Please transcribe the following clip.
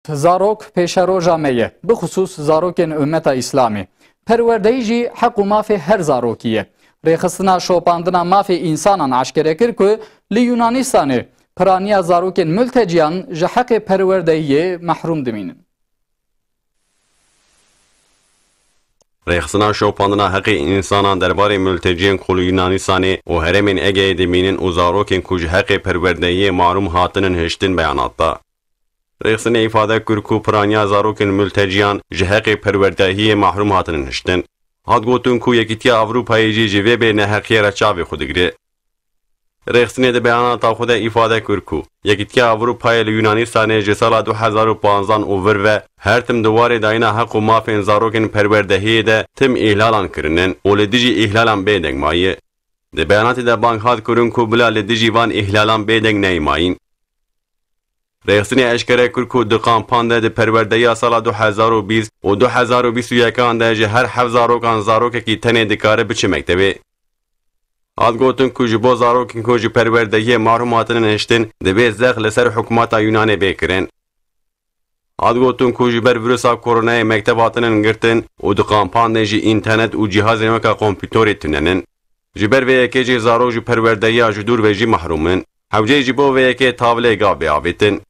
Zarok peşeroja me ye, bixusus zarokên ümmeta İslamî. Perwerdeyî jî heq û mafê her zarokî ye. Rêxistina şopandina mafê însanan eşkere kir ku li Yunanistanê piraniya zarokên mülteciyan ji heqê perwerdeyiyê mehrum dimînin. Rêxistina şopandina heqê însanan derbarê mülteciyên ku li Yunanistanê û herêmên Egeyê dimînin û zarokên ku ji heqê perwerdeyiyê mahrum hatinin hiştin beyanat da. Rêxistinê îfade kir ku piraniya zarokên mülteciyan ji heqê perwerdehiyê mahrum hatinin hiştin. Hat gotin ku Yekîtiya Avrupayê jî ji vê bê neheqiyê re çavê xwe digire. Rêxistinê di beyanata xwe de îfade kir ku Yekîtiya Avrupayê li Yunanistanê ji sala 2015 û vir ve her tim di warê dayîna heq û mafên zarokên perwerdehiyê de tim îhlalan kirinin û li dijî îhlalan bêdeng maye. Di beyanatê de bang hat kirin ku bila li dijî van îhlalan bêdeng neymayîn. Rêxistinê eşkere kir ku di kampan de di perwerdeya sala 2020 û 2021 de ji her hev zarokan zarokekî tenê dikare biçe mektebê. Hat gotin ku ji bo zarokên ku ji perwerdehiyê mahrum hatinin hiştin divê zex li ser hikûmeta Yunanê bêkirin. Hat gotin ku ji ber vîrusa koronayê mekteb hatinin girtin û di kampan de jî înternet û cihazên weka kompîtorê tünenin. Ji ber vê yekê jî zarok ji perwerdehiya ji dûr ve jî mahrumin. Hewcê ji bo vê yekê tavlê gav bêavêtin.